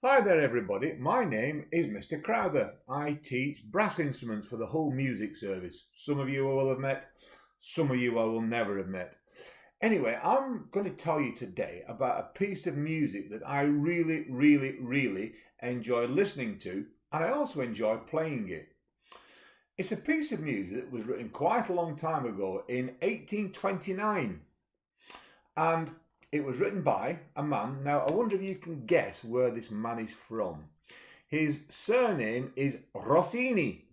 Hi there everybody, my name is Mr. Crowther. I teach brass instruments for the whole music service. Some of you I will have met, some of you I will never have met. Anyway, I'm going to tell you today about a piece of music that I really enjoy listening to, and I also enjoy playing it. It's a piece of music that was written quite a long time ago in 1829, and it was written by a man. Now, I wonder if you can guess where this man is from. His surname is Rossini.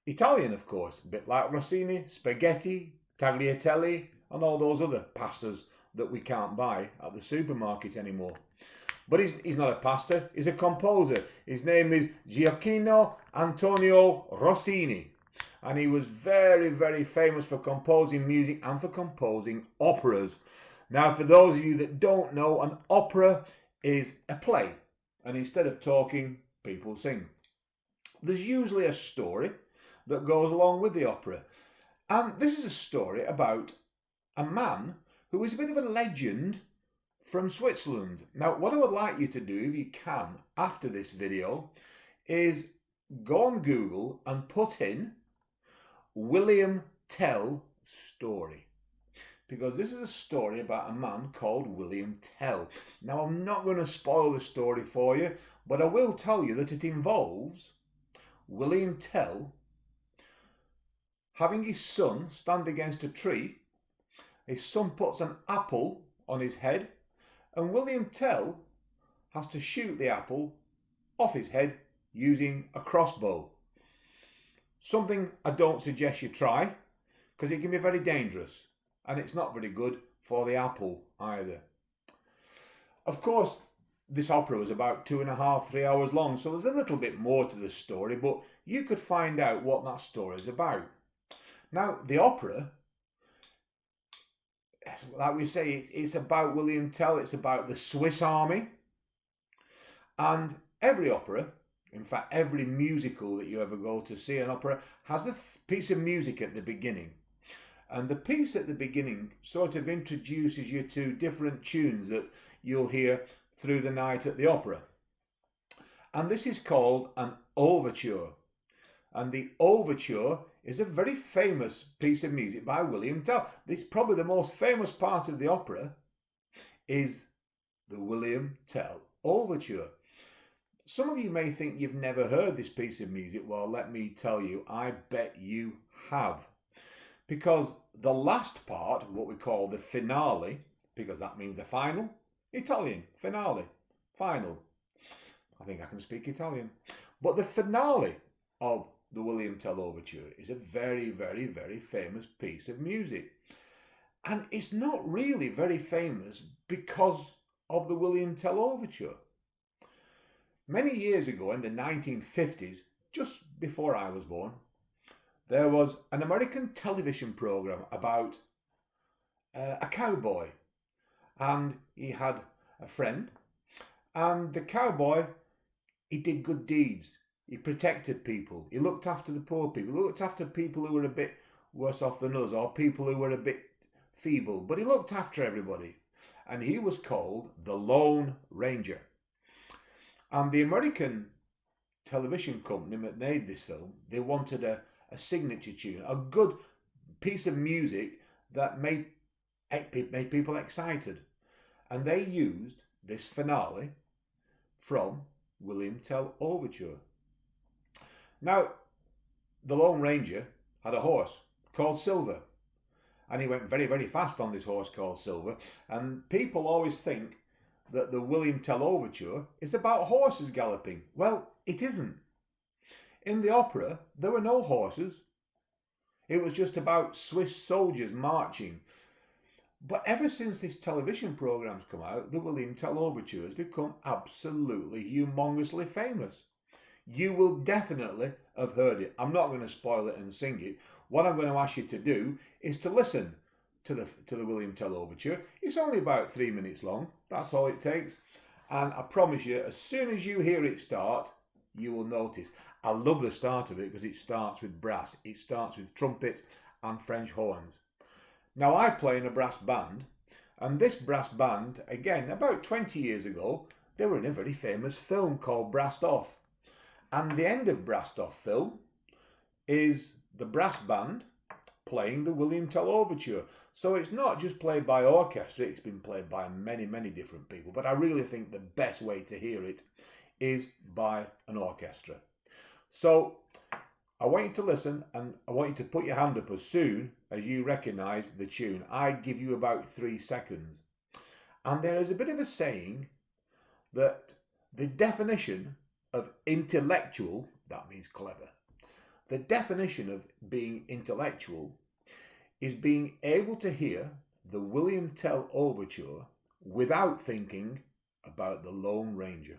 Italian, of course, a bit like Rossini, spaghetti, tagliatelle, and all those other pastas that we can't buy at the supermarket anymore. But he's not a pastor, he's a composer. His name is Gioacchino Antonio Rossini. And he was very famous for composing music and for composing operas. Now, for those of you that don't know, an opera is a play. And instead of talking, people sing. There's usually a story that goes along with the opera. And this is a story about a man who is a bit of a legend from Switzerland. Now, what I would like you to do, if you can, after this video, is go on Google and put in William Tell story. Because this is a story about a man called William Tell. Now, I'm not going to spoil the story for you, but I will tell you that it involves William Tell having his son stand against a tree. His son puts an apple on his head, and William Tell has to shoot the apple off his head using a crossbow. Something I don't suggest you try, because it can be very dangerous, and it's not very good for the apple either. Of course, this opera was about 2.5, 3 hours long, so there's a little bit more to the story, but you could find out what that story is about. Now, the opera, like we say, it's about William Tell, it's about the Swiss Army, and every opera, in fact, every musical that you ever go to see an opera, has a piece of music at the beginning. And the piece at the beginning sort of introduces you to different tunes that you'll hear through the night at the opera. And this is called an overture. And the overture is a very famous piece of music by William Tell. It's probably the most famous part of the opera is the William Tell overture. Some of you may think you've never heard this piece of music. Well, let me tell you, I bet you have. Because the last part, what we call the finale, because that means the final, Italian, finale, final. I think I can speak Italian. But the finale of the William Tell Overture is a very famous piece of music. And it's not really very famous because of the William Tell Overture. Many years ago, in the 1950s, just before I was born, there was an American television program about a cowboy, and he had a friend, and the cowboy, he did good deeds. He protected people. He looked after the poor people. He looked after people who were a bit worse off than us, or people who were a bit feeble, but he looked after everybody. And he was called the Lone Ranger. And the American television company that made this film, they wanted a signature tune, a good piece of music that made people excited. And they used this finale from William Tell Overture. Now, the Lone Ranger had a horse called Silver, and he went very fast on this horse called Silver. And people always think that the William Tell Overture is about horses galloping. Well, it isn't. In the opera, there were no horses. It was just about Swiss soldiers marching. But ever since this television program's come out, the William Tell Overture has become absolutely humongously famous. You will definitely have heard it. I'm not going to spoil it and sing it. What I'm going to ask you to do is to listen to the William Tell Overture. It's only about 3 minutes long. That's all it takes. And I promise you, as soon as you hear it start, you will notice. I love the start of it because it starts with brass. It starts with trumpets and French horns. Now, I play in a brass band, and this brass band, again, about 20 years ago, they were in a very famous film called Brassed Off. And the end of Brassed Off film is the brass band playing the William Tell Overture. So it's not just played by orchestra, it's been played by many, many different people. But I really think the best way to hear it is by an orchestra. So I want you to listen, and I want you to put your hand up as soon as you recognise the tune. I give you about 3 seconds. And there is a bit of a saying that the definition of intellectual, that means clever, the definition of being intellectual is being able to hear the William Tell Overture without thinking about the Lone Ranger.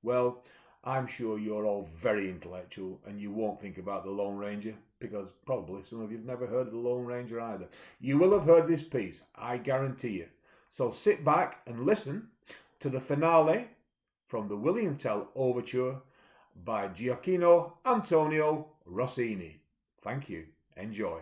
Well, I'm sure you're all very intellectual and you won't think about the Lone Ranger, because probably some of you have never heard of the Lone Ranger either. You will have heard this piece, I guarantee you. So sit back and listen to the finale from the William Tell Overture by Gioacchino Antonio Rossini. Thank you. Enjoy.